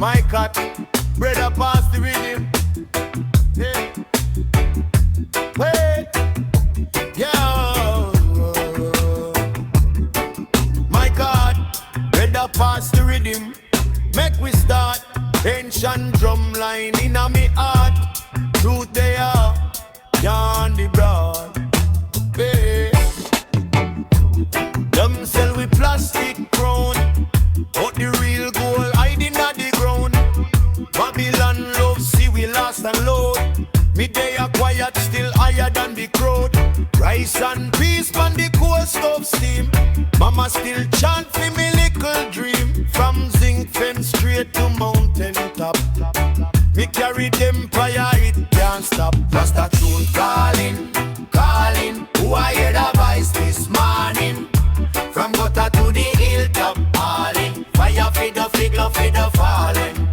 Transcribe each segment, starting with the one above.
My cat, brother pass the rhythm. Yeah. Wait, yeah. My God, brother pass the rhythm. Make we start. Ancient drum line in a me heart. Truth they are, yarn the broad. Hey. Them sell with plastic crown, but the real gold hiding at the ground. Babylon love see we last and load. Me they are quiet still higher than the crowd. Rice and peace from the cold stove steam. Mama still chant for me little dream. From zinc fence straight to mountain top. Me carry them empire, it can't stop. Rasta tune calling, calling. Who I hear the voice this morning? From gutter to the hilltop, calling. Fire for the figure for the fallen.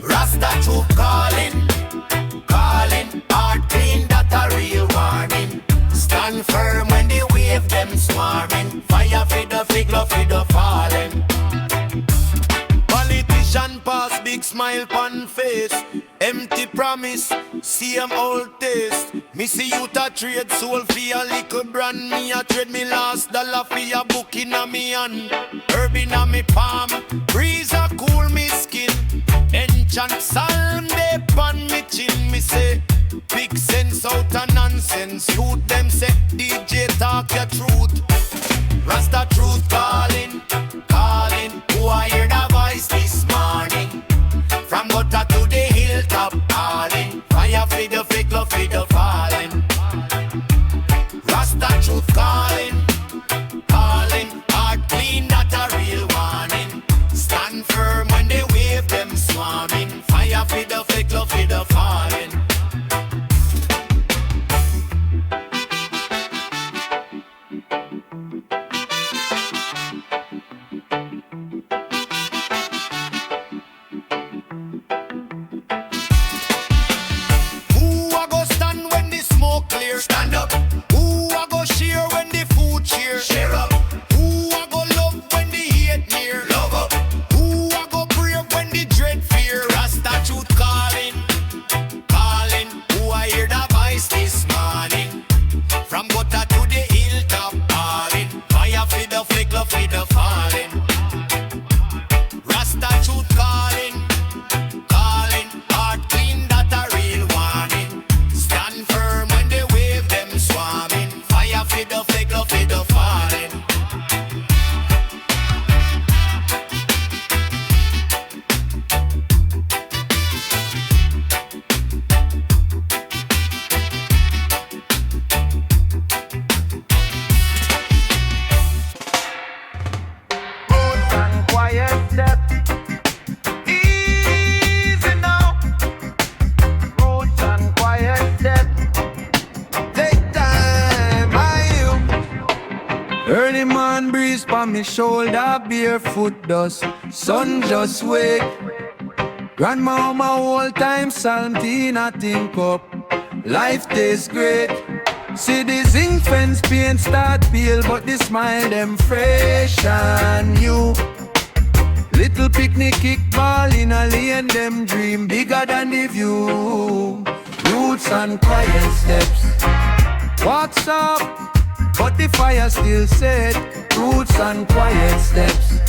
Rasta tune calling, calling. Heart clean, that a real warning. Stand firm when the wave them swarming. Fire for the figure for the fallen. Politician pass, big smile pon face. Empty promise, same old taste. Me see you to trade soul for a little brand. Me a trade me last dollar for a book in a me hand. Herb in a me palm, breeze a cool me skin. Enchant psalm dey pon me chin. Me say, big sense out of nonsense. Youth them say, DJ talk your truth. Rasta truth calling, calling. Who I hear the voice this morning? From gutter to the hilltop, calling. Fire for the fake, love for the fallen. Rasta truth calling, calling. Heart clean, not a real warning. Stand firm when they wave them swarming. Fire for the fake, love for the fallen. Stand up. Who a go share when the food cheer? Share up. Who a go love when the hate near? Love up. Who a go brave when the dread fear? Rasta truth calling, calling. Who I hear the voice this morning? From gutter to the hilltop, calling. Fire for the fake, love for the fallen. Rasta truth calling, calling. Heart clean, that a real warning. Stand firm when they wave them swarming. Fire for the fake, love for the fallen. Roots and quiet steps. Easy now. Roots and quiet steps. Take time, early man breeze on me shoulder, barefoot dust. Sun just wake. Grandma whole time Saltina think up. Life tastes great. See the zinc fence paint start peel, but the smile them fresh and new. Little picnic kickball in a lane, them dream bigger than the view. Roots and quiet steps. Walks up, but the fire still set. Roots and quiet steps.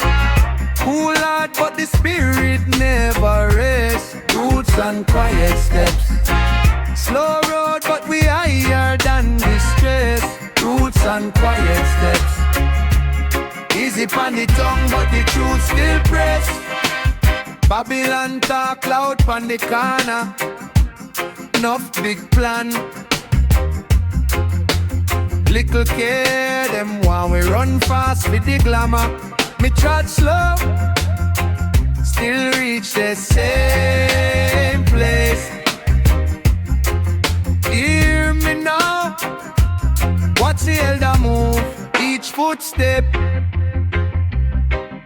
Cool heart, but the spirit never rests. Roots and quiet steps. Slow road, but we higher than the stress. Roots and quiet steps. Easy pon the tongue, but the truth still press. Babylon talk loud pon the corner. Enough big plan. Little care, them while we run fast with the glamour. Me trot slow, still reach the same place. Hear me now, watch the elder move, each footstep.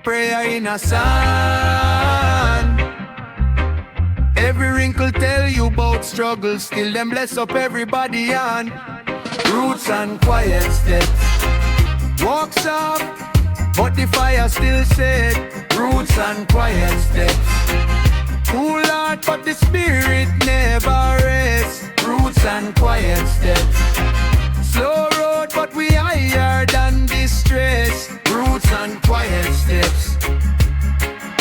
Prayer in a sand. Every wrinkle tell you about struggle, still them bless up everybody on. Roots and quiet steps. Walks up, but the fire still set. roots and quiet steps. Cool heart but the spirit never rests. Roots and quiet steps. Slow road but we higher than distress. Roots and quiet steps.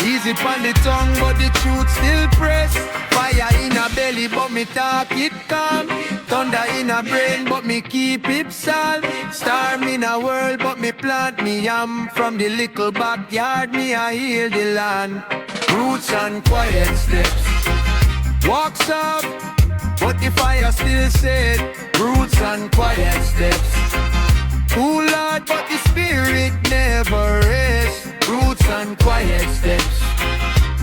Easy on the tongue but the truth still press. Fire in a belly but me talk it calm. Thunder in a brain but me keep it solid. Storm in a world but me plant me yam. From the little backyard me I heal the land. Roots and quiet steps. Walks up but the fire still set. Roots and quiet steps. Cool heart but the spirit never rests. Roots and quiet steps.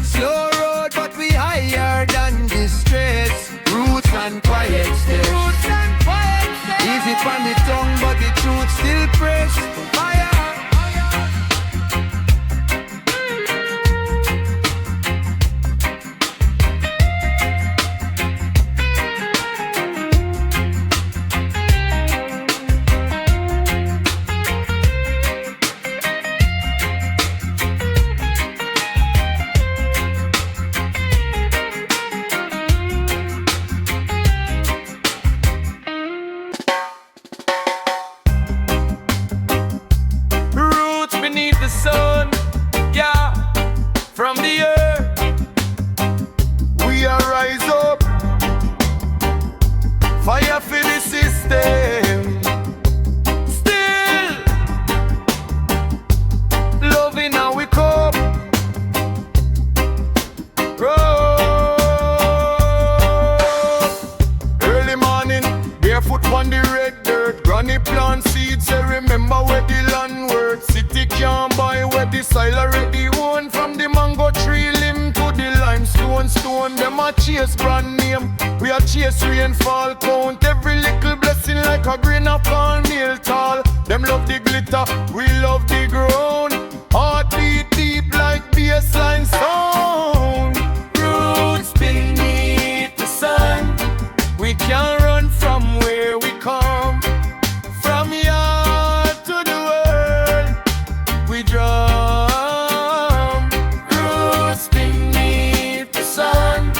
Slow road but we higher than distress. Roots and quiet steps. Roots and quiet steps. Easy from the tongue but the truth still press. Fire. From the earth, we are rise up. Fire for the system. Still loving how we come. Early morning, barefoot on the red dirt. Granny plant seeds, say remember where the land works. City can't buy where the soil already won. From the mango tree limb to the limestone stone, them a chase brand name. We a chase rainfall count every little blessing like a grain of cornmeal tall. Them love the glitter, we love the ground. Heart beat deep like bassline sound. Roots beneath the sun. We can't run from where we come. From yard to the world, we drum. Roots beneath the sun.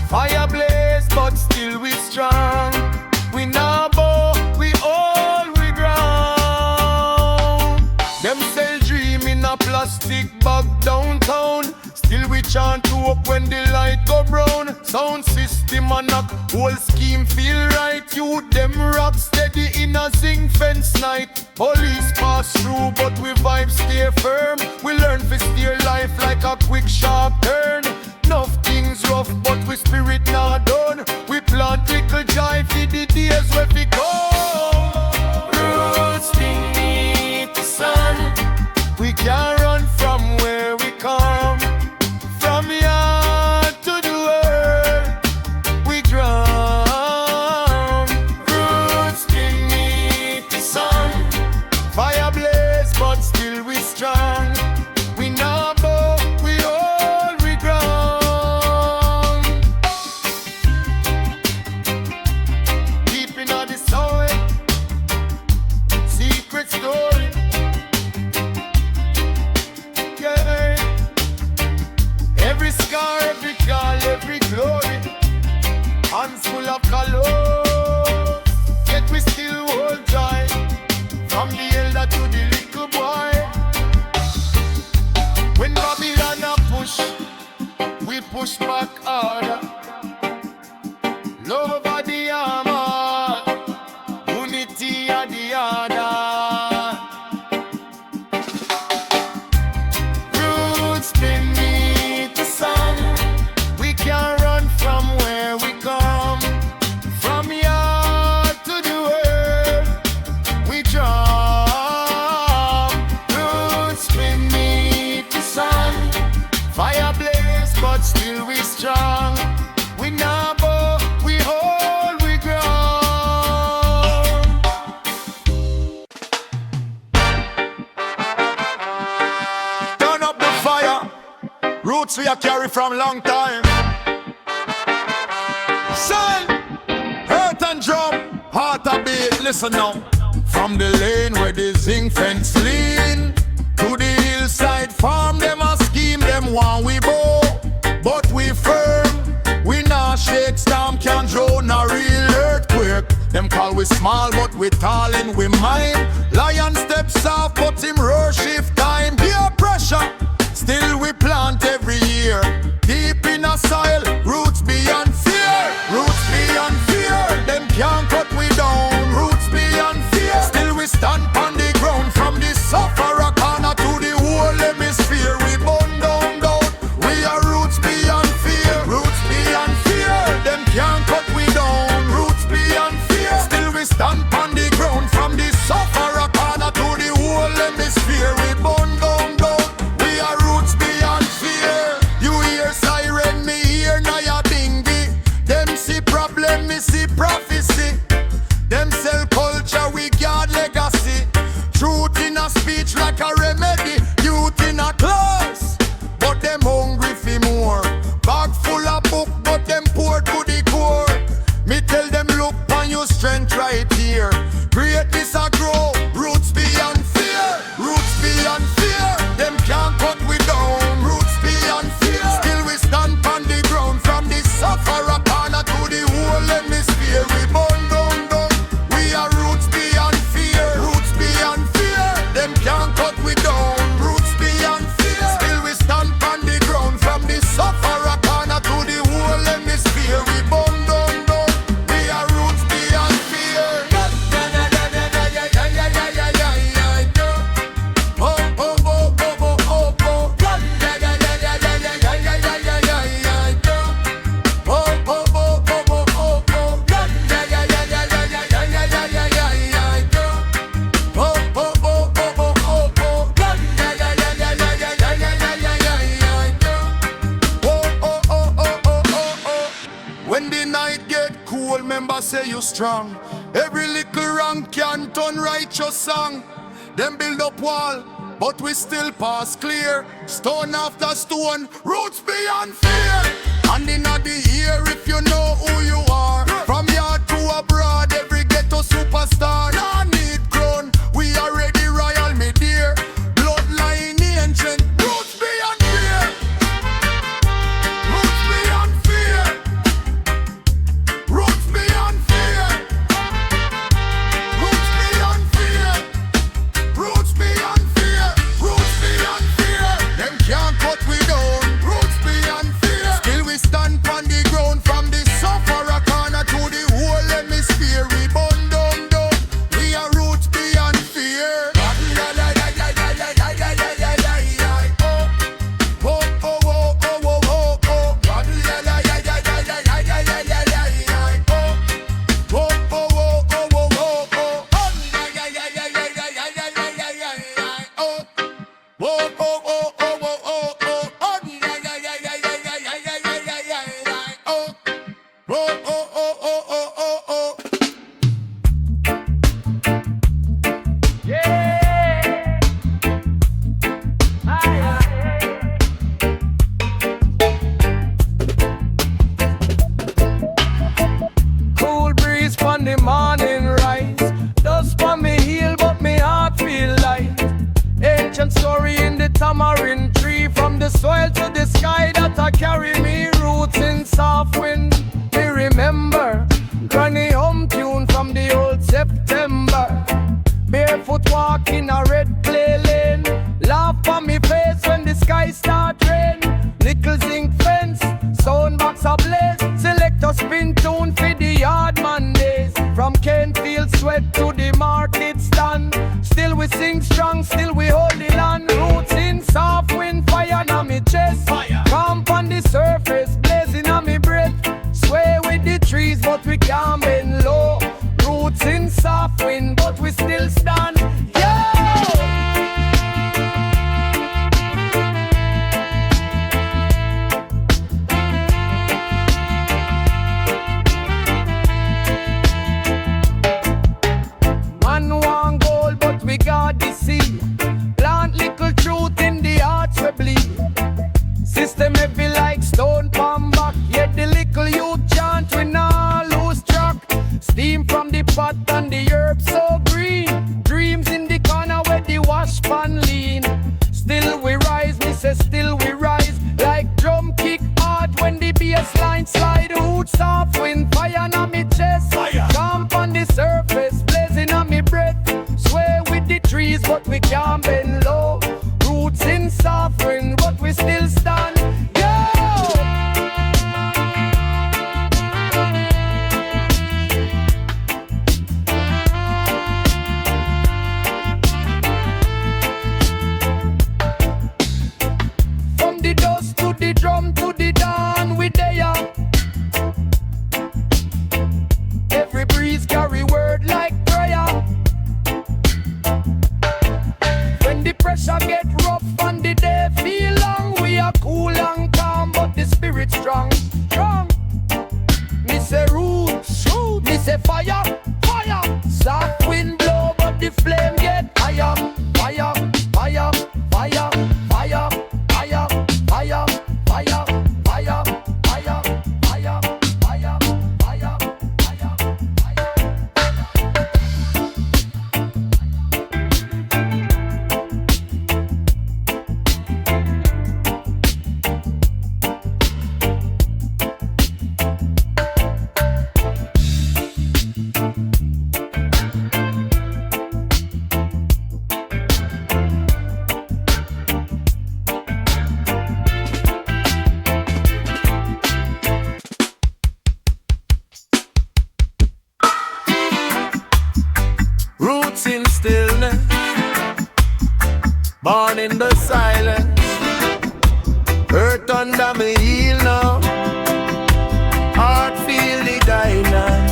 Fire blaze, but still we strong. We nah bow, we all we ground. Them sell dream in a plastic bag downtown. Still we chant to up when the light go brown. Sound system a knock, whole scheme feel right. You them rock steady in a zinc fence night. Police pass through but we vibe stay firm. We learn to steer life like a quick sharp turn. Enough things rough but we spirit not done. We plant little joy for the days where we go. Roots beneath the sun. We can't run from where we come. From yard to the world, we drum. Roots beneath the sun. Fire blaze, but still we strong. We nah bow, we all we ground. Keeping all the soul, secret story. Yeah. Every scar, every call, every glory. Hands full of color, yet we still hold joy. From the elder to the little boy. When Babylon a push, we push back harder. Love of the armor, unity of the order. Roots beneath the sun. We can't run from where we come. From yard to the world, we drum. Roots beneath the sun. Fire blaze, but still we strong. We nah bow, we hold, we ground. Turn up the fire. Roots we a carry from long time. Sun, earth and drum, heart a beat. Listen now. From the lane where the zinc fence lean to the hillside farm, them a scheme we small but we tall and we mine. Lion steps off but him roar shift time. Peer pressure, still we plant every year. Deep in a soil, roots beyond fear. Roots beyond fear, them can't cut we down. Roots beyond fear, still we stand on the ground. From the Sahara corner to the whole hemisphere, we burn down. We are roots beyond fear. Roots beyond fear, them can't cut we down. Roots beyond fear, still we stand on the ground. From the Sahara corner to the whole hemisphere, we burn down. We are roots beyond fear. You hear siren, me hear Naya Bingy. Them see problem, me see prophecy. Them sell culture, we guard legacy. Truth in a speech like a remedy. Youth in a class, but them hungry for more. Bag full of book, but them poor to the core. Me tell them look on your strength right here. Greatness a grow, roots beyond fear. Roots beyond fear, them can't cut we down. Roots beyond fear, still we stand on the ground. From the Sahara corner to the whole hemisphere, we burn down. We are roots beyond fear. Roots beyond fear, them can't cut we down. Roots beyond fear, still we stand on the ground. From the Sahara corner to the whole hemisphere, we burn down. We are roots beyond fear. When the night get cool, remember say you strong. Every little wrong can turn righteous song. Them build up wall, but we still pass clear. Stone after stone, roots beyond fear. And in the ear if you know who you are. From yard to abroad, every ghetto superstar. Nah need crown, we already royal, me dear. Bloodline ancient, roots beyond fear. Roots beyond fear. Roots beyond fear. Roots beyond fear. Roots beyond fear. Roots beyond fear. Them can't cut we down. Roots beyond fear, still we stand on the ground. From the Sahara corner to the whole hemisphere, we burn down. We are roots beyond fear. Cool breeze from the morning rise. Dust from me heel, but me heart feel light. Ancient story in the tamarind tree. From the soil to the sky that I carry me. Roots in soft wind, me remember. Granny home tune from the old September. Barefoot walk in a red clay lane. Laugh on me face when the sky start rain. Little zinc fence, sound box ablaze. Select a spin tune for the yard Mondays. From Kenfield sweat to the market stand. Still we sing strong, still we hold the land. Roots in soft wind, fire on me chest. Camp on the surface, blazing on me breath. Sway with the trees, but we can't bend low. Roots in soft wind, but we still stand. Yeah! Man want gold, but we got the sea. Plant little truth in the hearts we bleed. System heavy like stone palm back. Yet the little youth chant we nah lose track. Steam from the pot and the herb so green. Dreams in the corner where the wash pan lean. Still we rise, me say still we rise. Like drum kick hard when the bass line slide. Roots off wind, fire on me chest. Camp on the surface. but we can't bend low. Roots in suffering, but we still stand. From the dust to the drum to the dawn, we there. Every breeze carry word like prayer. When the pressure get rough and the day feel long, we are cool and calm, but the spirit strong, strong. Me say roots, me say fire, fire. Soft wind blow, but the flame get higher, fire, fire, fire, fire, fire, fire, fire, fire, fire, fire, fire, fire, fire, roots in stillness, born in the silence. Earth under me heel now, heart feel the dynamic.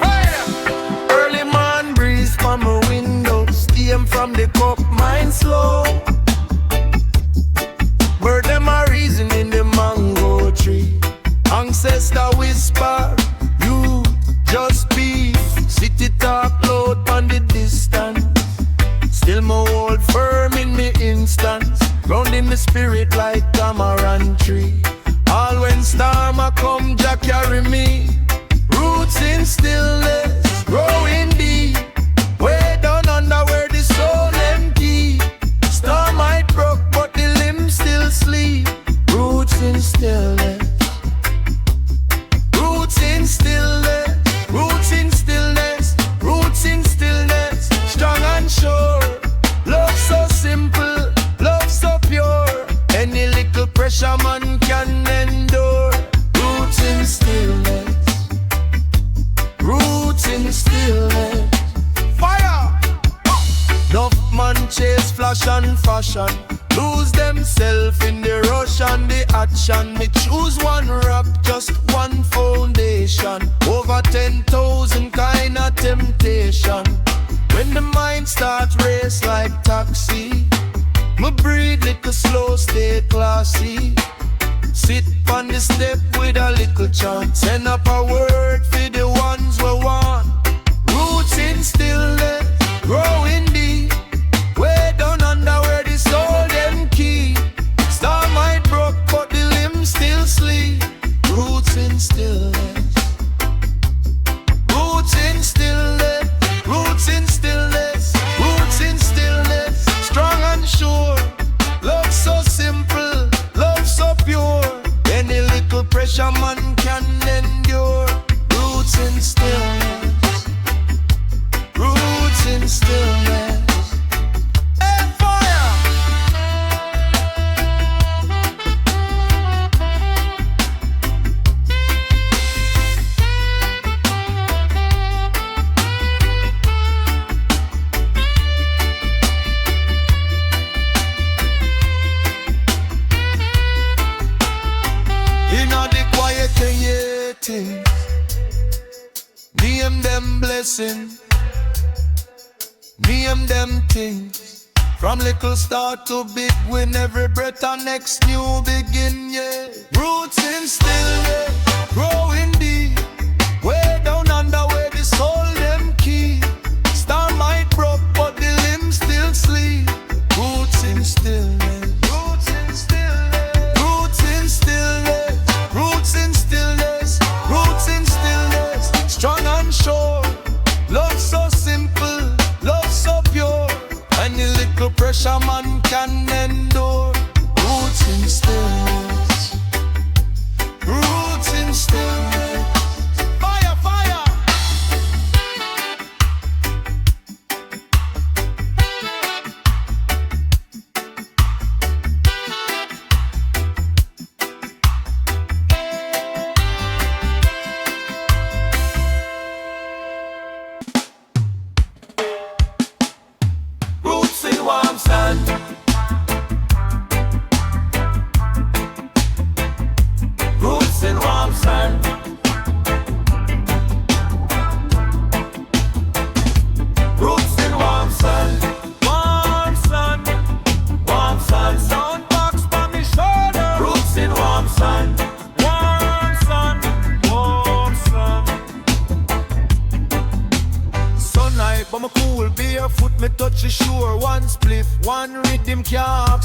Fire! Early morn breeze from my window, steam from the cup, mine slow. Bird them a reason in the mango tree. Ancestor whisper, you just be. City talk loud on the distance. Still my hold firm in me instance. Ground in the spirit like tamarind tree. All when storm a come, Jah carry me. Roots in stillness, growing deep. Way down under where the soul empty. Storm might broke, but the limbs still sleep. Roots in stillness. Roots in stillness. Roots in stillness. Roots in stillness. Strong and sure. Love so simple. Love so pure. Any little pressure man can endure. Roots in stillness. Roots in stillness. Fire! Enough man chase flash and fashion. Lose themselves in the rush and the action. Me choose one rap, just one foundation. Over 10,000 kind of temptation. When the mind starts race like taxi, me breathe little slow, stay classy. Sit on the step with a little chant. Send up a word for the ones we want. Roots in stillness, growing deep. Way down under where the soul them keep. Star might broke, but the limbs still sleep. Roots in stillness. Roots in stillness. Roots in stillness. Roots in stillness. Strong and sure. Love so simple. Love so pure. Any little pressure man can endure. Roots in stillness. Roots in stillness. Hey, fire! In all the quiet creating, name them blessing, name them things. From little start to big win, every breath and next new begin, yeah. Roots in stillness, growing deep. Way down under where the soul them keep. Star might broke, but the limbs still sleep. Roots in stillness. Roots in stillness. Roots in stillness. Roots in stillness. Roots in stillness. Strong and sure. Love so simple. Love so pure. Any little pressure man can endure. Roots in stillness. Roots in stillness. Fire, fire.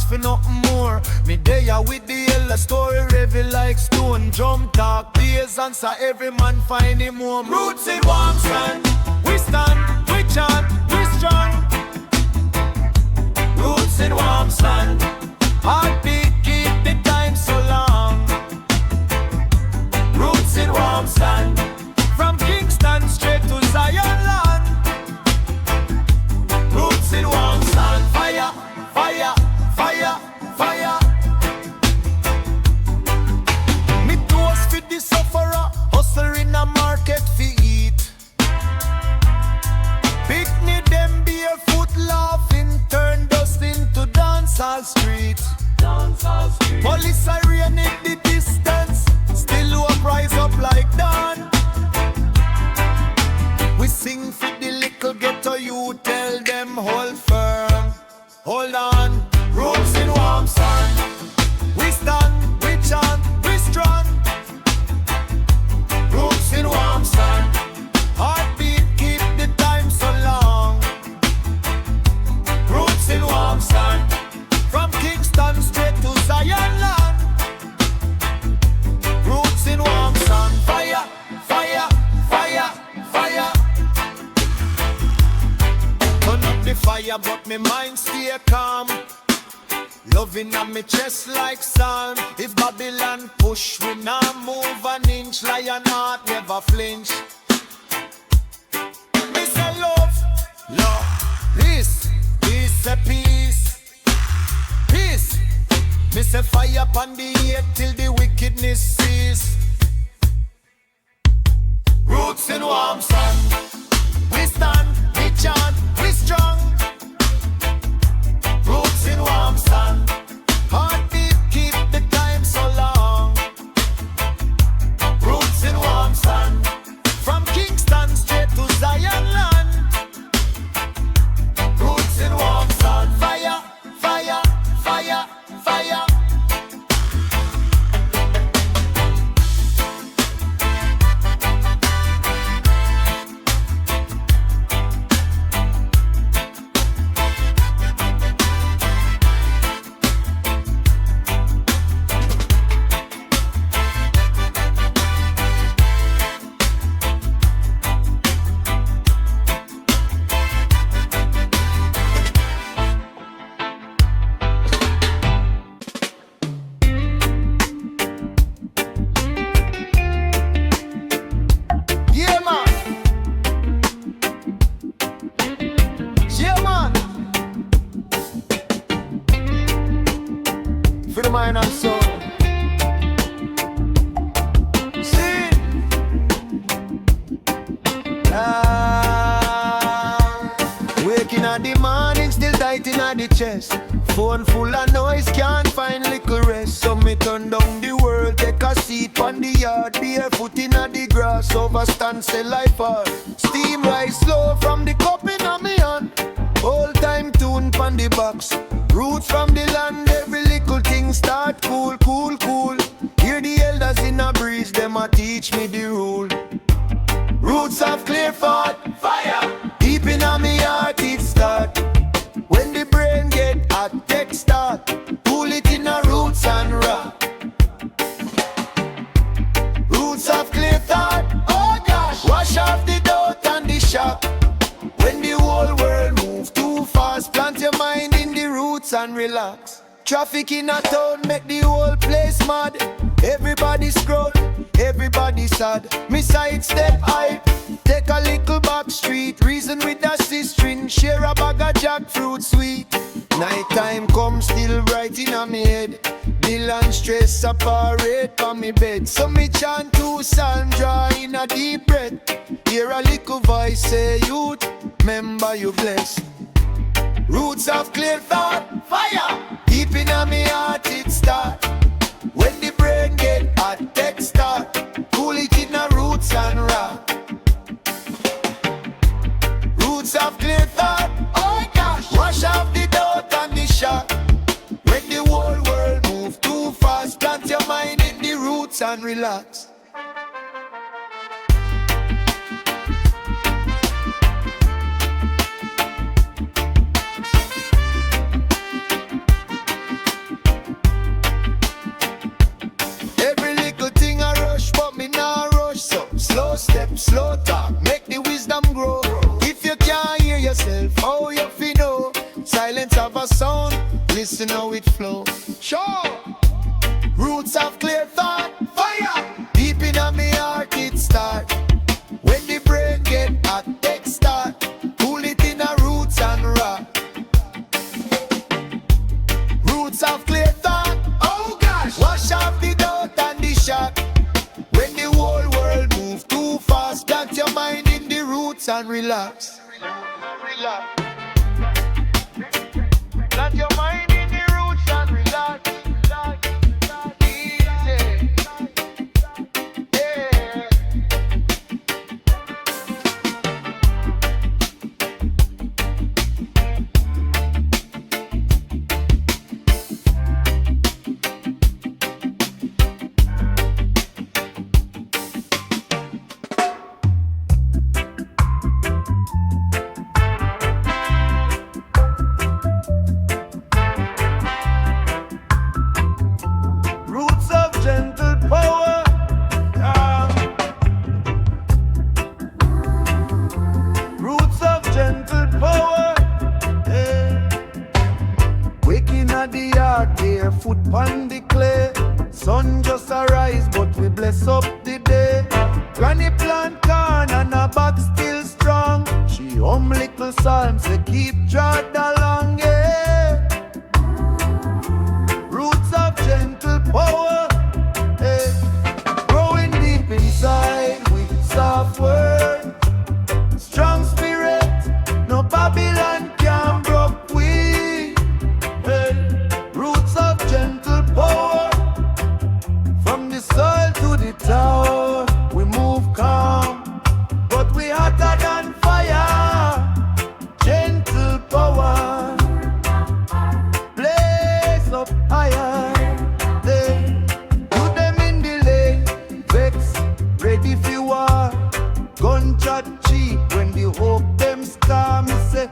ask for nothing more. Me there with the yellow story, heavy like stone. Drum talk, bass answer, every man find him home. Roots in warm sand, we stand, we chant, we strong. Roots in warm sand, heartbeat keep the time so long. Roots in warm sand, from Kingston straight to Zion land. Roots in warm sand, fire, fire, fire, fire. Me toast for the sufferer, hustle in a market fi eat. Picnic them barefoot laughing, turn dust into dancehall street. Police siren in the distance, still low rise up like dawn. We sing for the little ghetto you, tell them hold firm, hold on. Roots in warm sun, we stand, we chant, we strong. Roots in warm sun, heartbeat keep the time so long. Roots in warm sun, from Kingston straight to Zion land. Roots in warm sun, fire, fire, fire, fire. Turn up the fire but me mind stay calm. Loving on me chest like sun. If Babylon push, we not move an inch. Lion heart never flinch. Me say love, love, peace, peace, a peace, peace. Me say fire upon the earth till the wickedness cease. Roots in warm sun, we stand, we chant, we strong. Roots in warm sun, heartbeat keep the time so long. Roots in warm sun, from Kingston straight to Zion land. Roots in warm sun, fire, fire, fire, fire. For the mind and soul. See, waking at the morning, still tight in at the chest. Phone full of noise, can't find little rest. So me turn down the world, take a seat on the yard. Barefoot in at the grass, overstand say life hard. Steam rise slow from the cup in a me hand. Old time tune pon the box. Roots from the land, every little thing start cool, cool, cool. Hear the elders in a breeze, them a teach me the rule. Roots of clear thought, fire. Deep in a me heart it start. When the brain get hot, take start. Pull it in a roots and rock. Roots of clear thought, oh gosh. Wash off the doubt and the shock. When the whole world move too fast, plant your mind in the roots and relax. Traffic in a town make the whole place mad. Everybody scroll, everybody sad. Me sidestep hype, take a little back street. Reason with a sister, share a bag of jackfruit sweet. Nighttime come still bright in a me head. Bill and stress separate from me bed. So me chant two psalm, draw in a deep breath. Hear a little voice say, youth, remember you blessed. Roots of clear thought, fire. Deep in a me heart it start. When the brain get hot, take start. Cool it in a roots and rock. Roots of clear thought, oh gosh. Wash off the doubt and the shock. When the whole world move too fast, plant your mind in the roots and relax. listen how it flow. Sure. Roots of clear thought, fire. Deep in me heart it start. When the brain get hot, take start. Pull it in a roots and rock. Roots of clear thought, oh gosh. Wash off the doubt and the shock. When the whole world move too fast, plant your mind in the roots and relax. Relax. Plant your mind in the roots and relax. Easy. Yeah. Roots of gentle power. Roots of gentle power. Yeah. Waking at the yard, barefoot on the clay. Sun just arise, but we bless up the day. Granny plant corn and her back still strong. She little psalms, say keep trod along, yeah. Roots of gentle power, hey. Growing deep inside with soft word. Strong spirit, no Babylon can broke we, hey. Roots of gentle power. From the soil to the tower, we move calm, but we hotter than fire. Gentle power, blaze up higher. They do them in the lane, vex, ready for war. Gunshot cheap when the hope them scar. Me say,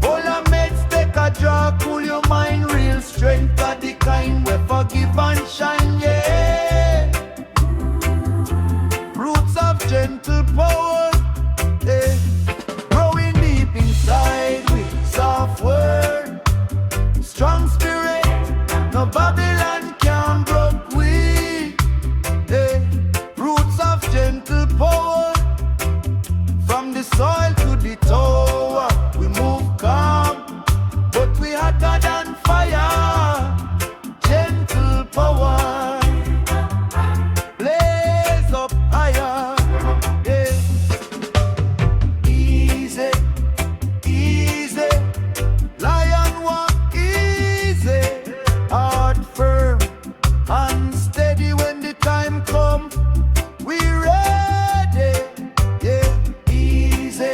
all our mates take a draw, cool your mind, real strength of the kind we forgive and shine, yeah. Roots of gentle power, yeah. Growing deep inside with soft word. Strong spirit, no Babylon can broke we, yeah. Roots of gentle power. From the soil to the tower, we move calm, but we hotter than fire. Gentle power, blaze up higher, yeah. Easy, easy, lion walk easy. Heart firm and steady when the time come. We ready, yeah. Easy,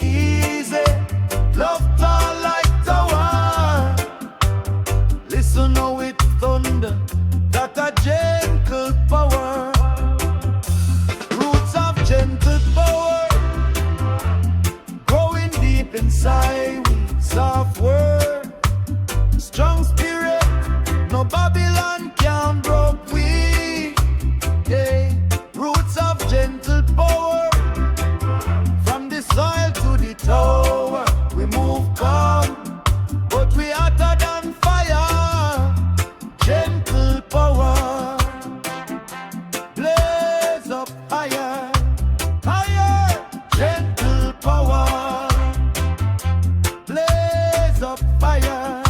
easy, love tall like tower. Listen how it thunder, that a gentle power. Roots of gentle power, growing deep inside with soft word. Strong spirit, no Babylon can broke we, yeah. Roots of gentle power. From the soil to the tower, we move calm, but we hotter than fire. Gentle power, blaze up higher, higher. Gentle power, blaze up fire.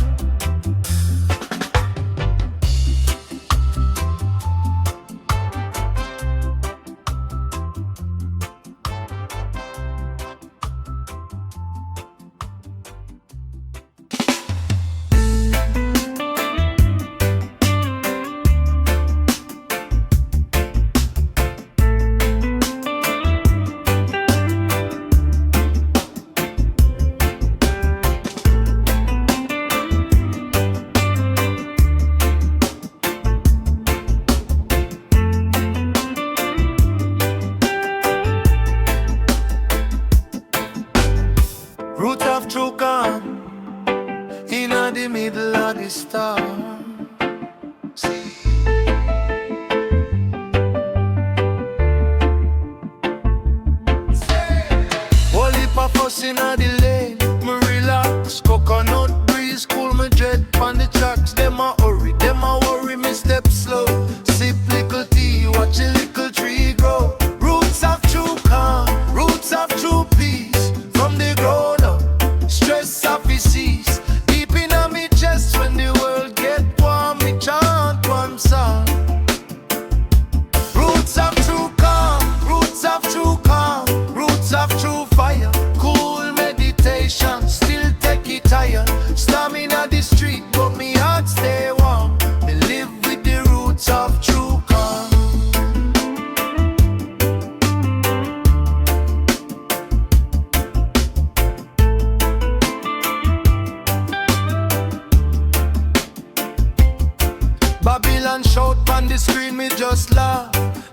and shout on the screen, me just laugh.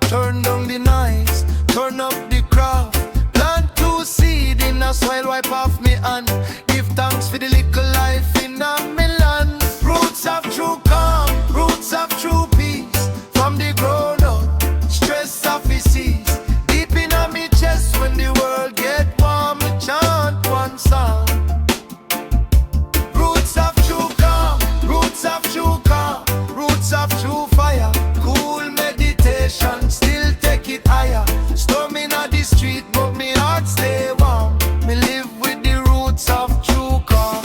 Turn down the noise, turn up the craft. Plant 2 seed in a soil, wipe off me hand. Give thanks for the little life in a me land. Roots of true calm, roots of true peace. From the ground up, stress of the seas. Deep in a me chest when the world get warm, me chant one song. Roots of true calm, roots of true calm, roots of true fire. Cool meditation, still take it higher. Storm in the street, but me heart stay warm. Me live with the roots of true calm.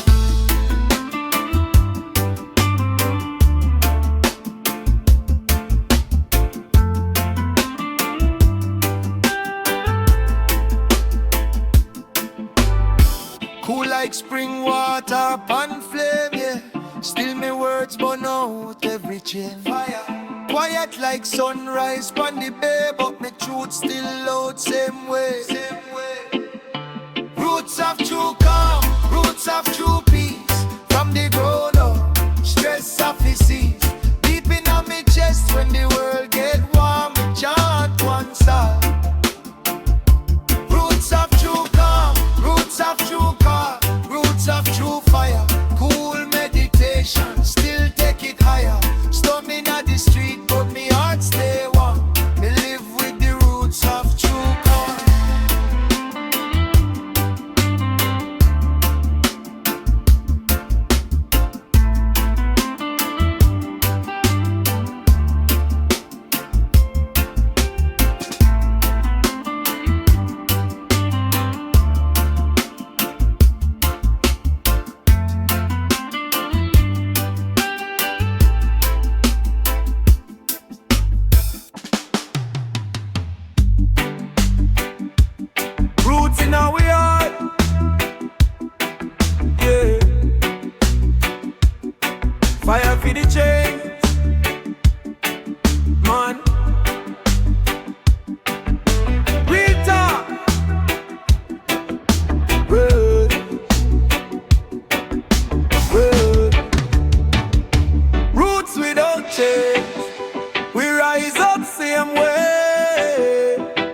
Cool like spring water pan flame, yeah. Still me words burn out every chain. Fire. Quiet like sunrise pan the bay, but me truth still loud same way. Roots of true calm, roots of true peace. From the ground up, stress of the seas. Deep in on me chest when the world get warm, me chant one song. Roots of true calm, roots of true calm, roots of true fire. Cool meditation, still take it higher. Storm in the street, but me heart stay warm. Me live with the roots of true calm. Roots in our heart, yeah. Fire for the chains, man. Real talk, word, word. Roots without chains, we rise up same way.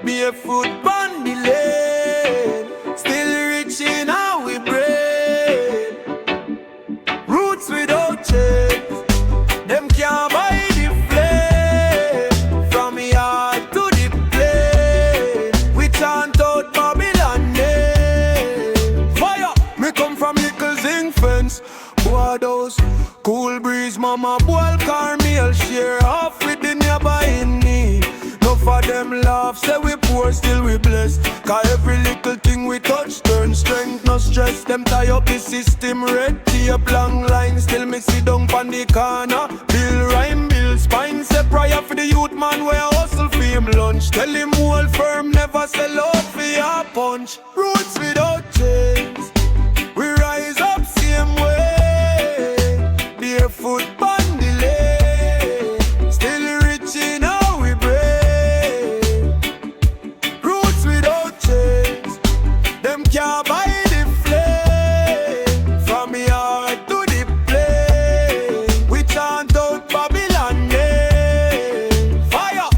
Barefoot on the lane, still reaching how we break. Roots without chains, them can't buy the flame. From yard to the plane, we chant out Babylon name. Fire, me come from little zinc fence. Board house, cool breeze, mama boil caramel. Share off with the neighbor in need. No for them laugh, say we poor, still we blessed. Cause every little thing we touch turn strength, no stress. Them tie up the system, red tape, long line. Still me sit down on the corner. Bill rhyme, bill spine. Say prayer for the youth man where hustle for him lunch. Tell him hold firm, never sell out for your punch. Roots without chains, we rise up same way. Barefoot on the lane, still reaching how we break. Roots without chains, them can't buy the flame. From yard to the plane, we chant out Babylon name. Fire,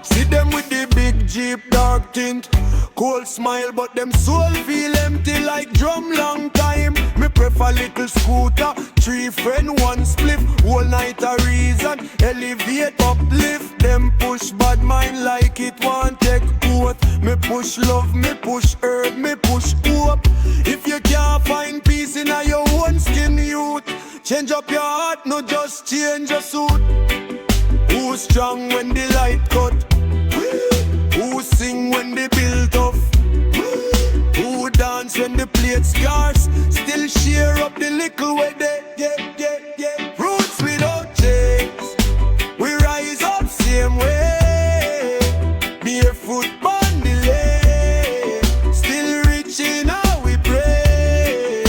see them with the big jeep, dark tint. Cold smile, but them soul feel empty like drum long time. Me prefer little scooter, 3 friend, 1 spliff. Whole night a reason, elevate, uplift. Them push bad mind like it want take oath. Me push love, me push herb, me push hope. If you can't find peace in your own skin, youth, change up your heart, no just change your suit. Who's strong when the light cut? Who sing when the bill tough? Who dance when the plate scarce? Still share up the little way they get. Roots without chains, we rise up same way. Barefoot on the lane, still reaching how we pray.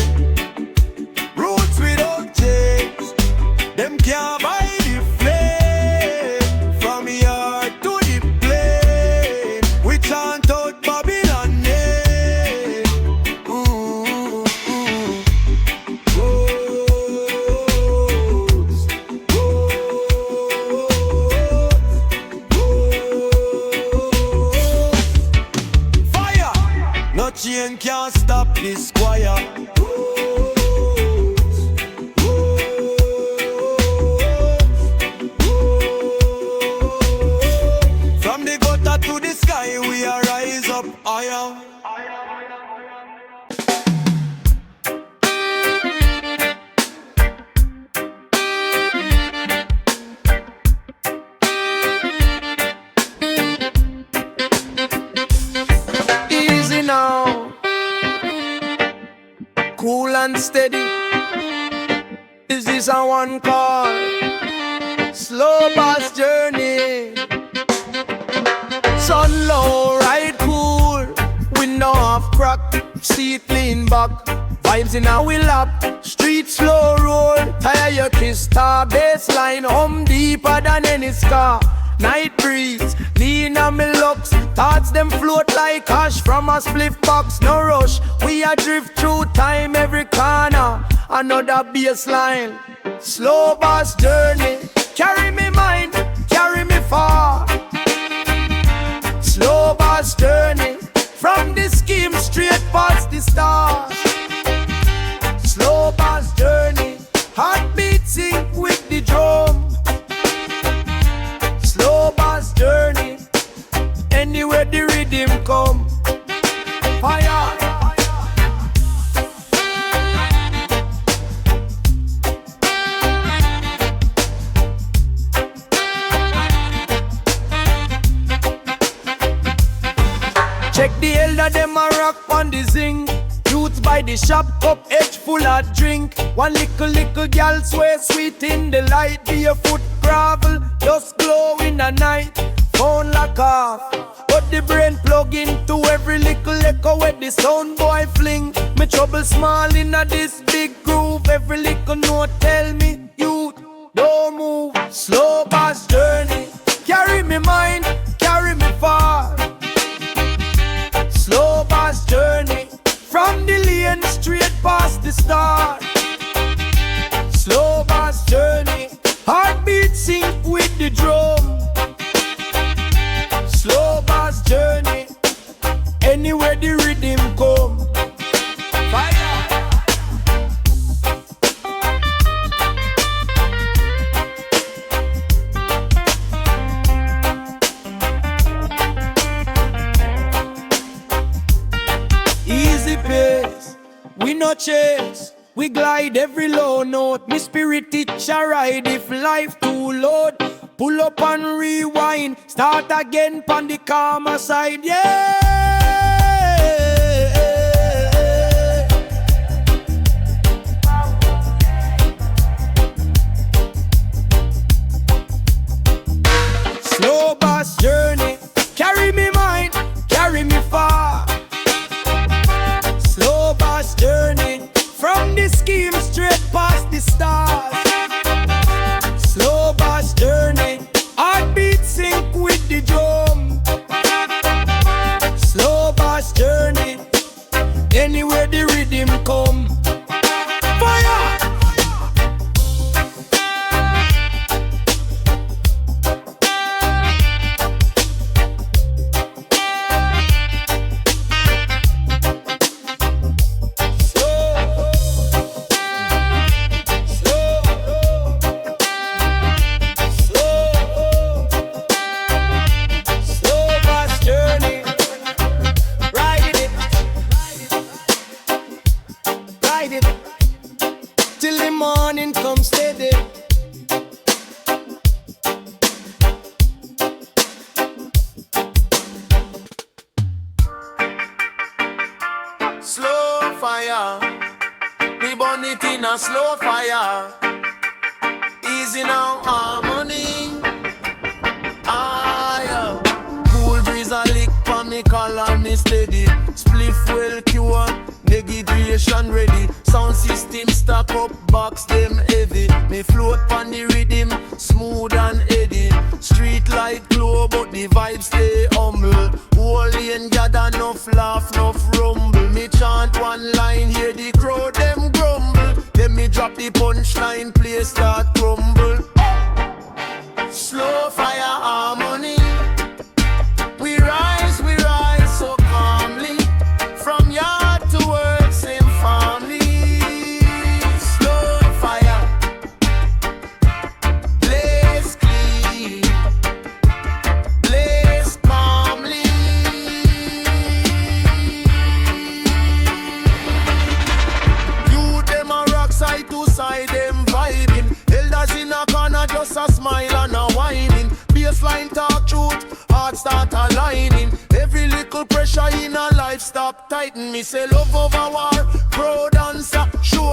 Roots without chains, them can't buy the flame. From yard to the plane, we chant out Babylon name. Ooh, ooh, ooh. and steady. Is this a one call? Slow bus journey. Sun low, ride cool. Window off crack, seat lean back. Vibes in our lap, street slow roll. Tire your kiss star, baseline hum deeper than any scar. Night breeze, lean on me looks. Thoughts them float like ash from a spliff box. No rush, we a drift through time every corner. Another baseline, slow bus journey. Carry me mind, carry me far. Slow bus journey, from the scheme straight past the stars. Slow bus journey, heartbeat sync with the drum. Slow bus journey, anywhere the rhythm come. Fire. Check the elder, them a rock on the zing. Youths by the shop, cup edge full of drink. One little gal sway sweet in the light. Barefoot gravel, just glow in the night. Phone lock off, but the brain plug into every little echo where the sound boy fling. Me trouble small in a this big groove. Every little note tell me, youth, don't move. Slow bus journey, carry me mind, carry me far. Slow bus journey, from the lane straight past the start. Slow bus journey, heartbeat sync with the drum. Slow bus journey, anywhere the rhythm come. Fire. Easy pace, we no chase. We glide every low note. Me spirit it a ride if life too load. Pull up and rewind. Start again pon the calmer side. Yeah. Slow bus journey, carry me mind, carry me far. Slow bus journey, from the scheme straight past the stars. Slow bus journey, heartbeat sync with the drum. Slow bus journey, anywhere the rhythm come. Fire! Till the morning come steady. Slow fire, we burn it in a slow fire. Easy now, harmony. Ah, yeah. Cool breeze a lick for me, color me steady. Spliff well cured, negation ready. Sound system stack up, box them heavy. Me float on the rhythm, smooth and eddy. Street light glow, but the vibe stay humble. Holy and gather, enough laugh, enough rumble. Me chant one line, hear the crowd them grumble. Then me drop the punchline, place start crumble. Slow fire harmony. We rise so calmly. From yard to work, same family. Slow fire, blaze clean, blaze calmly. You them a rock side to side, them vibing. Elders in a corner just a smile and a whining. Baseline talk truth, heart start aligning. Every little pressure in a life stop tighten. Me say love over war, pro dancer, shoot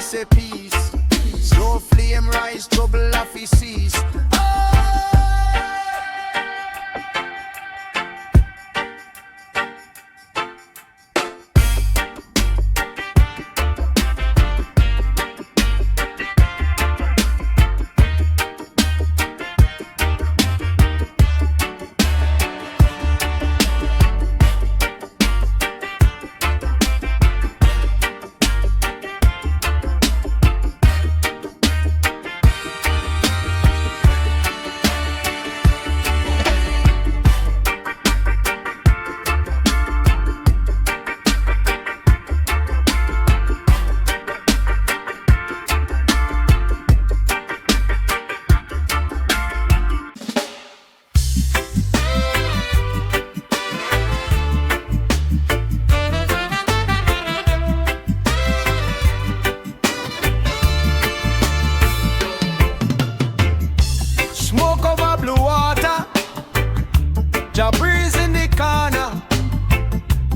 say peace. Slow flame rise, trouble off he cease. Jah breeze in the corner.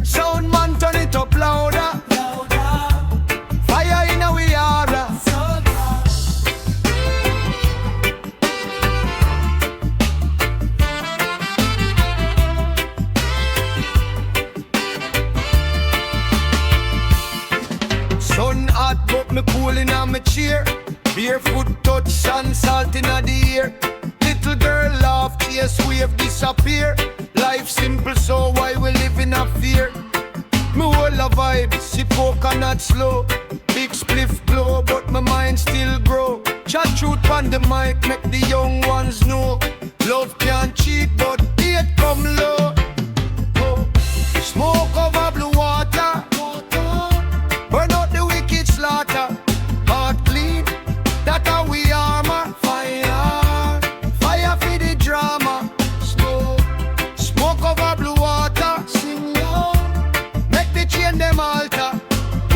Sound man turn it up louder. Fire in our aura. Sun hot but me cool in my chair. Barefoot touch and salt in the ear. Little girl laugh, chase wave disappear. Life simple, so why we live in a fear? Me whole a vibe, sip coconut slow. Big spliff glow, but my mind still grow. Chat truth on the mic, make the young ones know. Love can't cheat, but hate come low. Oh. Smoke over blue water. Burn out the wicked slaughter. Heart clean, that how we armor. Fire, fire for the drama. Smoke over blue water. Sing loud, make the chain them alter.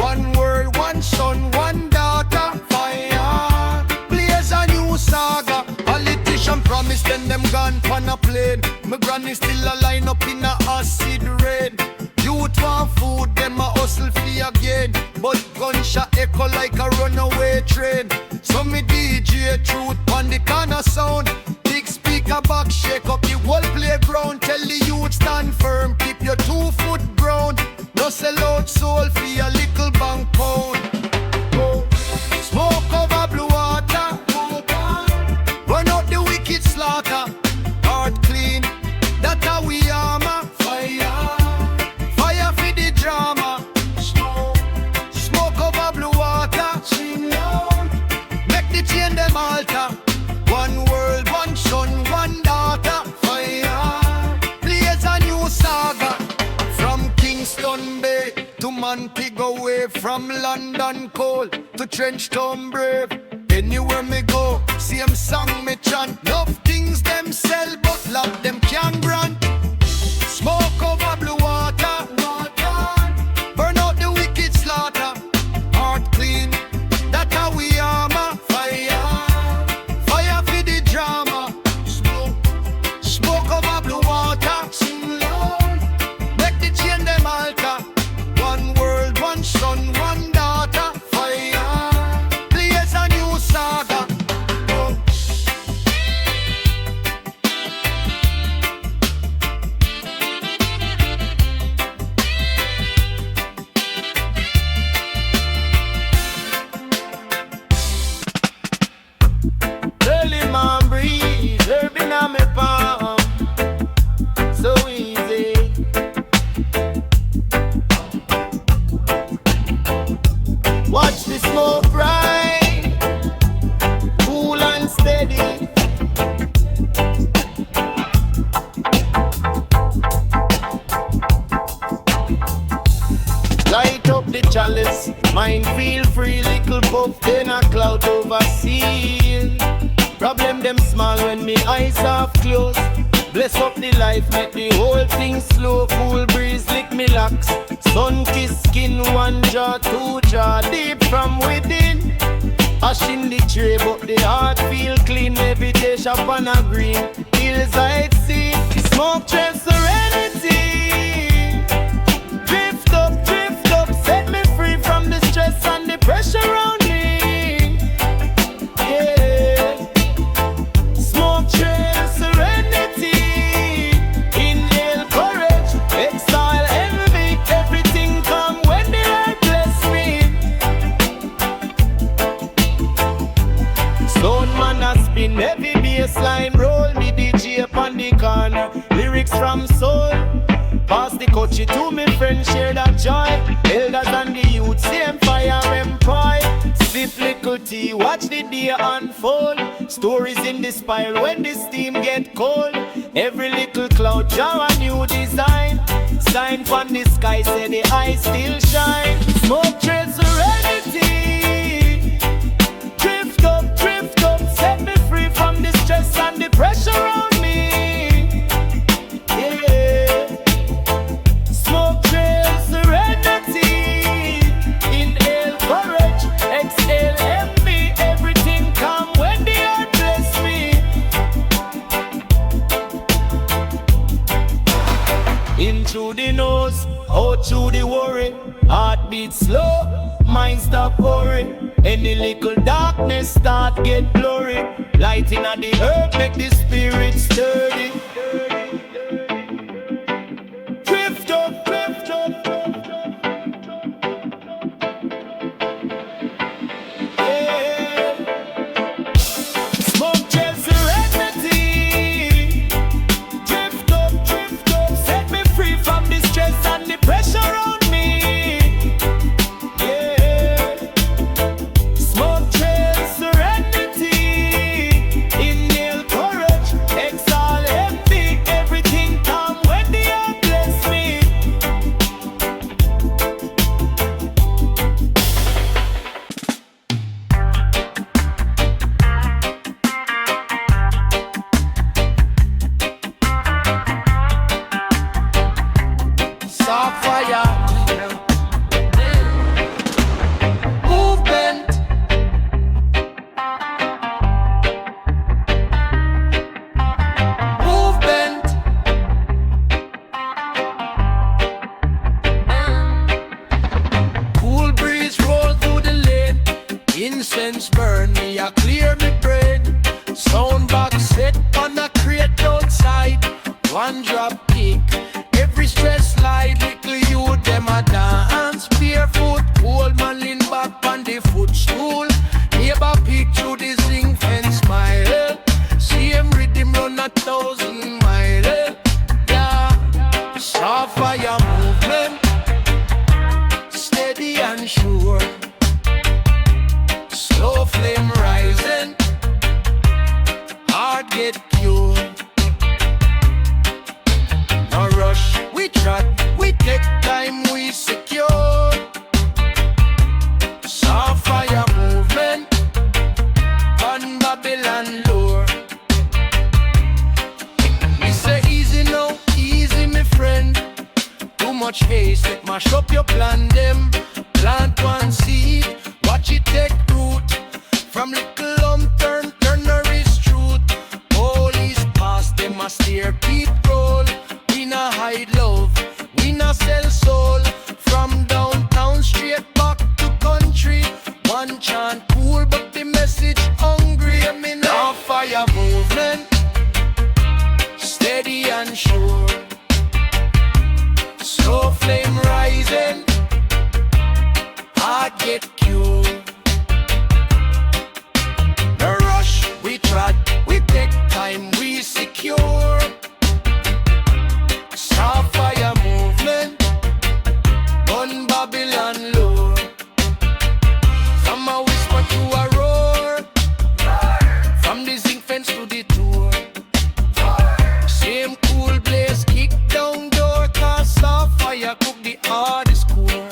One world, one son, one daughter. Fire, blaze a new saga. Politician promise, then them gone pan a plane. My granny still a line up in a acid rain. Youth want food, them a hustle fee again. But gunshot echo like a runaway train. So me DJ truth on the corner sound. Big speaker box shake up the whole playground. Tell the youth stand firm, keep your 2 foot ground. No sell out soul for a little bank pound. Oh. Smoke over blue water. Burn out the wicked slaughter. Heart clean, that how we armor. Fire, fire for the drama. Smoke over blue water. Sing loud, make the chain them alter. One world, one son, one daughter. Fire, blaze a new saga. From Kingston Bay to Montego Way. From London cold to Trenchtown brave. Anywhere me go, same song me chant. Love things them sell, but love them can't grant. Smoke over blue water. Burn out the wicked slaughter. Heart clean, that how we armor. Fire, fire for the drama. Smoke over blue water. Sing loud, make the chain them alter. One world, one son, one daughter. Fire, blaze a new saga. Oh. Early man breeze, herbing on me palm. So easy. Watch the smoke rise, cool and steady. Light up the chalice, mind feel free, little puff, then a cloud over seal. Problem them small when me eyes half closed. Bless up the life, make the whole thing slow. Cool breeze lick me locks, sun kiss skin, one jaw, 2 jaw, deep from within. Ash in the tray, but the heart feel clean. Every day shop on a green, hills I see. Smoke trail serenity. Drift up, set me free from the stress and the pressure around me. lyrics from soul. Pass the coachy to me friend, share that joy. Elders and the youth, same fire employ. Sip little tea, watch the day unfold. Stories in the spiral when the steam get cold. Every little cloud jar a new design. Sign from the sky say the eyes still shine. Smoke trail serenity. Drift up, set me free from the stress and the pressure on me. Yeah. Smoke trail serenity. Inhale courage, exhale envy. Everything come when the earth bless me. In through the nose, out through the worry. Heartbeat slow, mind stop worry. Any little darkness start get blurry. Lighting on the earth make the spirit sturdy. Drift up. Yeah. Smoke trail serenity. Drift up, set me free from the stress and the pressure on me. Yeah. Smoke trail serenity. Inhale courage, exhale empty. Everything come when the earth bless me. Soft fire. Movement. Cool breeze roll through the lane. Incense burn me, I clear me brain. Sound box set on a crate outside. One drop kick, every stress slide. Little you them a dance barefoot. Old man lean back on the footstool. Neighbor peek through the zinc fence smile. See him rhythm run 1,000 miles. Yeah, soft fire movement, steady and sure. Slow flame rising, heart get cured. No rush, we trot, we take time, we secure. Soft fire movement, on Babylon lure. We say easy now, easy my friend. Too much haste, it mash up your plan them. Plant one seed, watch it take root. From little turn nourish truth. Police pass them a steer keep roll. We na hide love, we na sell soul. From downtown straight back to country. One chant cool but the message hungry. I mean now fire movement, steady and sure. Slow flame rising, heart get cured. No rush, we trot, we take time, we secure. Soft fire movement, on Babylon lure. From a whisper to a roar, from the zinc fence to the tour. Same cool blaze, kick down door. Cause soft fire cook the hardest core.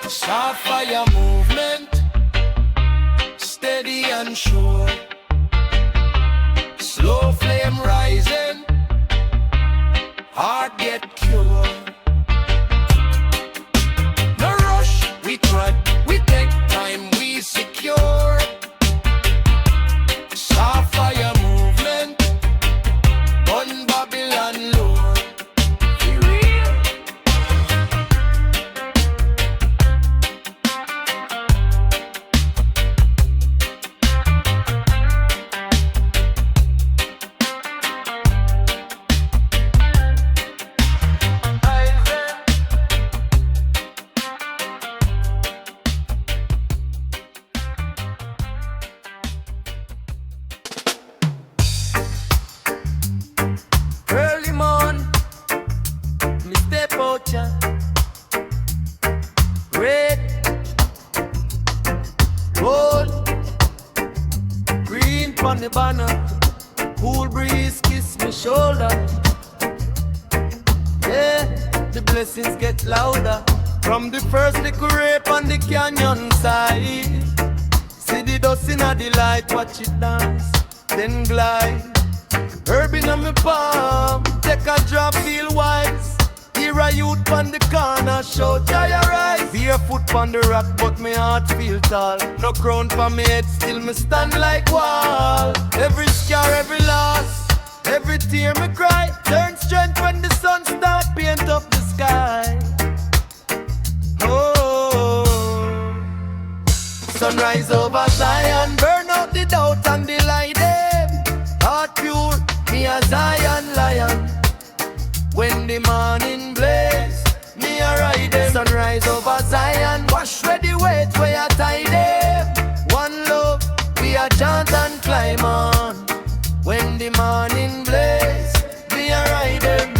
Soft fire movement, steady and sure. Slow flame rising, heart get cured. No rush, we trot, we take time, we secure. Soft fire movement, on Babylon lure. Be real. on the banner. Cool breeze kiss my shoulder. Yeah, the blessings get louder. From the first little rape on the canyon side. See the dust in the light, watch it dance, then glide. Herb in my palm, take a drop, feel wise. Hear a youth on the corner, shout joy arise. Barefoot on the rock, but my heart feel tall. No crown for me head, still me stand like wall. Every scar, every loss, every tear me cry. Turn strength when the sun start paint up the sky. Oh, sunrise over Zion, burn out the doubt and the lie them. Heart pure, me a Zion lion. When the morning blaze, me a ride them. Sunrise over Zion, wash ready wait where I tie them. One love, we a chant and climb on. When the morning blaze, me a ride them.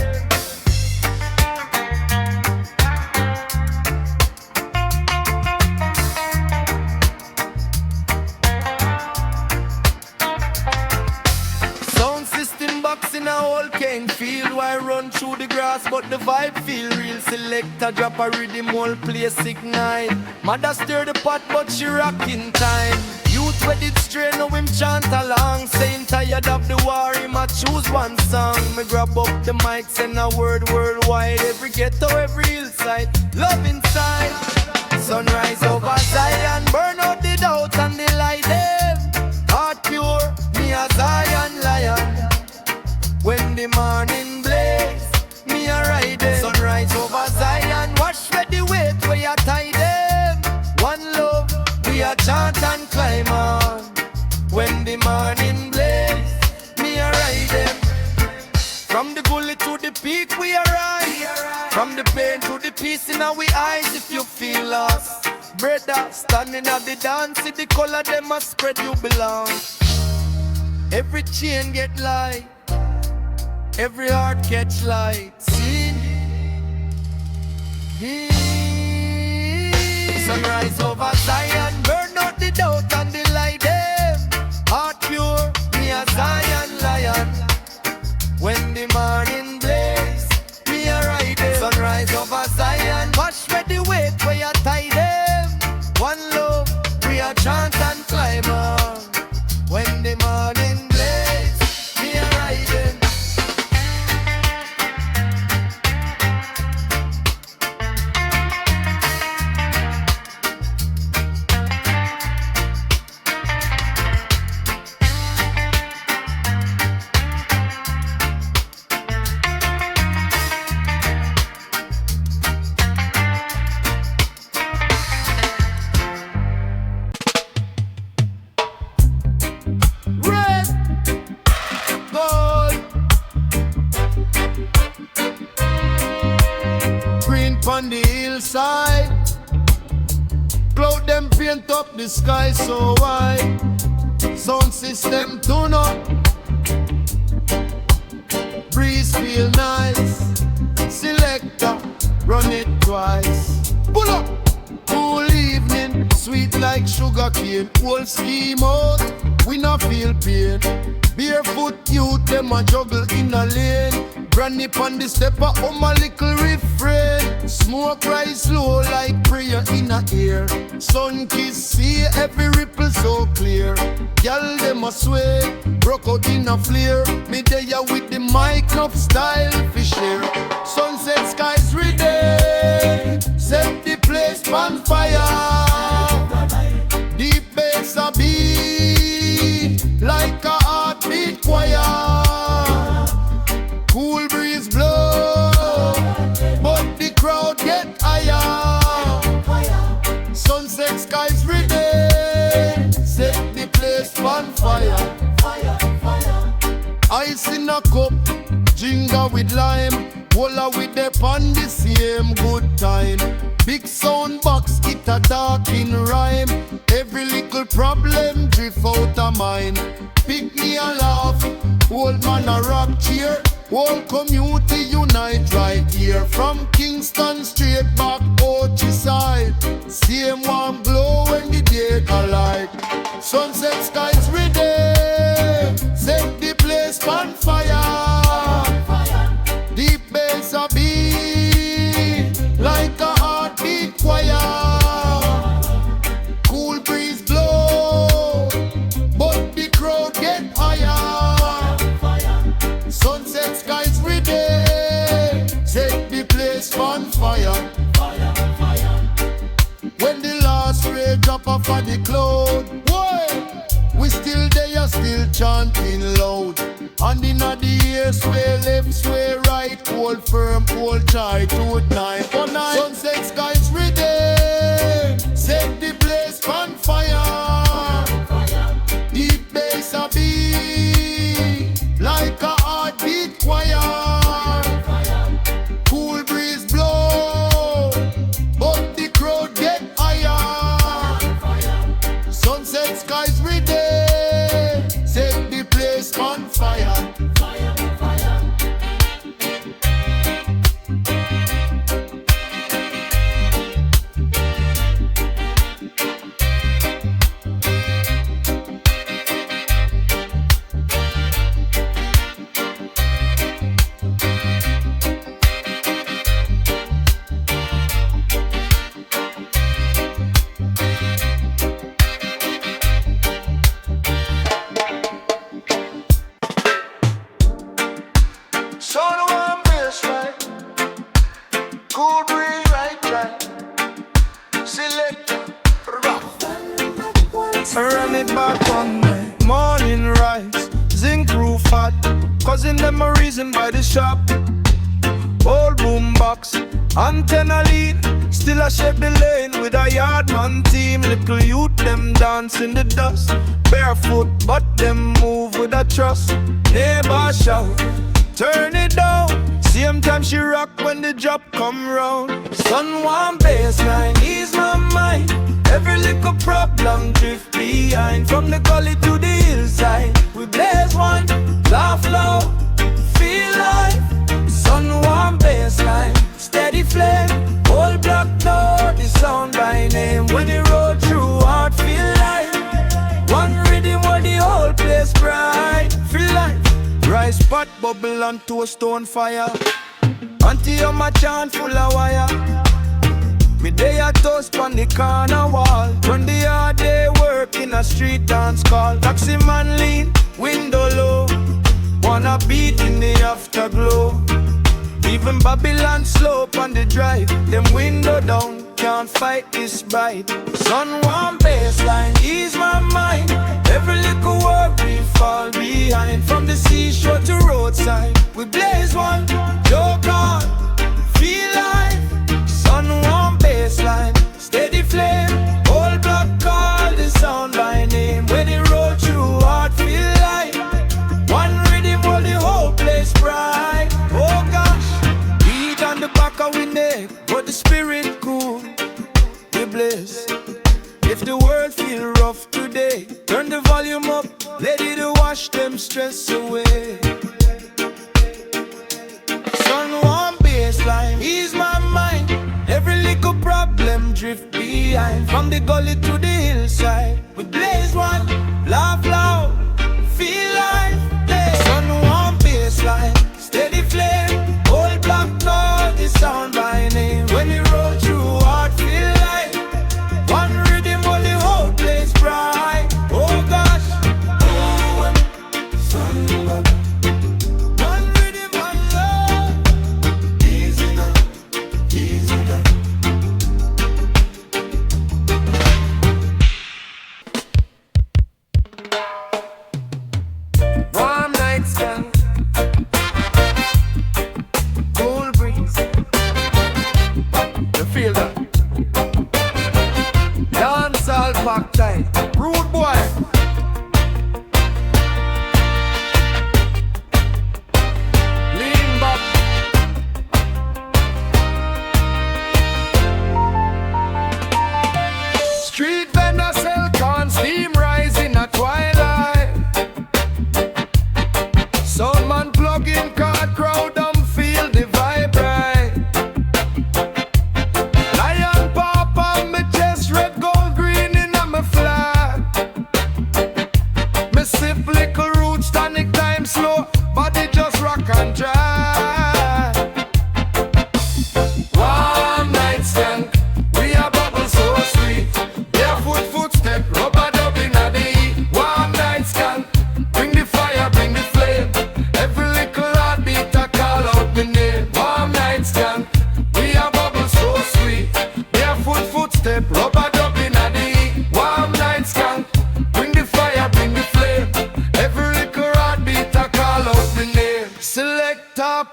In a whole cane field, why run through the grass, but the vibe feel real. Selector drop a rhythm, whole place ignite. Mother stir the pot, but she rockin' time. Youth with it straight, now him chant along. Saying tired of the war, him a choose one song. Me grab up the mic, send a word worldwide. Every ghetto, every hillside, love inside. Sunrise over Zion, burn out the doubt and the light them. Heart pure, me a Zion lion. When the morning blaze, me a ride them. Sunrise over Zion, wash ready wait where you tie them. One love, we a chant and climb on. When the morning blaze, me a ride them. From the gully to the peak we arise. From the pain to the peace in our eyes. If you feel lost, brother, standing at the dance, see the color them a spread you belong. Every chain get light, every heart catch light. See, sunrise over Zion, burn out the doubt and the light them. Heart pure, me a Zion lion. When the morning blaze, me a ride them. Sunrise over Zion, wash ready wait where you tie them. One love, we a chant and climb on. When the morning blaze, me a ride them. On the hillside, cloud them paint up the sky so wide. Sound system tune up, breeze feel nice. Selector, run it twice. Pull up, cool evening, sweet like sugar cane. Whole scheme out, we not feel pain. Barefoot youth, them a juggle in a lane. Granny pon the stepper, my little refrain. Smoke rise slow like prayer in a ear. Sun kiss, see every ripple so clear. Girl, them a sway, broke out in a flare. Me there with the mic, enough style for share. Sunset skies ready, set the place on fire. Deep bass a beat, like a heartbeat choir. Cool breeze blow, but the crowd get higher. Sunset skies ready, set the place on fire. Ice in a cup, ginger with lime. Walla with the on the same good time. Big sound box, it a dark in rhyme. Every little problem drift out of mine. Pick me a laugh, old man a rock cheer. Whole community unite right here. From Kingston straight back out side. Same one glow when the day collide. Sunset skies ready, boss rage drop off of the cloud. Why? We still there, still chanting loud. And inna the air, sway left, sway right, hold firm, hold tight, tooth nine for nine. Sunset skies ready, set the place on fire. Deep bass a beat, like a heartbeat choir. Cool breeze blow, but the crowd get higher. Sunset skies ready, set the place on fire. Run it back on me, morning rise, zinc roof hot, causing them a reason by the shop. Old boom box, antenna lead, still I shape the lane with a yardman team. Little youth them dance in the dust, barefoot but them move with a trust. Neighbor shout, turn it down, same time she rock when the drop come round. Sun warm baseline, ease my mind. Every little problem drift behind. From the gully to the hillside, we blaze one, laugh loud, feel life. Sun warm baseline, steady flame, whole block door, the sound by name. When it roll through, heart feel light. One rhythm where the whole place bright, feel light. Rice pot bubble onto a stone fire. Auntie on my chant full of wire. Me day a toast on the corner wall. Run the hard day work in a street dance call. Taxi man lean, window low, wanna beat in the afterglow. Even Babylon slope on the drive, them window down, can't fight this bite. Sun warm baseline, ease my mind. Every little work we fall behind. From the seashore to roadside, we blaze one, joke on, feel life. Sun warm baseline, steady flame, whole block call the sound by name. When it roll through, heart feel light. One rhythm hold the whole place bright. Oh gosh, beat on the back of we neck, but the spirit cool, we bliss. If the world feel rough today, turn the volume up, let it wash them stress away. Sun warm baseline, ease my mind. Every little problem drift behind. From the gully to the hillside, we blaze one, laugh loud, feel life. Sun warm baseline, steady flame, whole block door, the sound by name. When you roll through, heart feel light. One rhythm, hold the whole place bright. Oh gosh, oh, sun up. One rhythm, one love. Easy now, easy now. Warm nights spent, cool breeze. You feel that? Dancehall pack tight, rude boy. Lean back. Street vendor sell corn, steam rise in a twilight. Soundman plug in card, crowd and feel the vibe right. Lion pop on me chest, red, gold, green in my flag.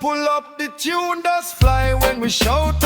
pull up, the tune does fly when we shout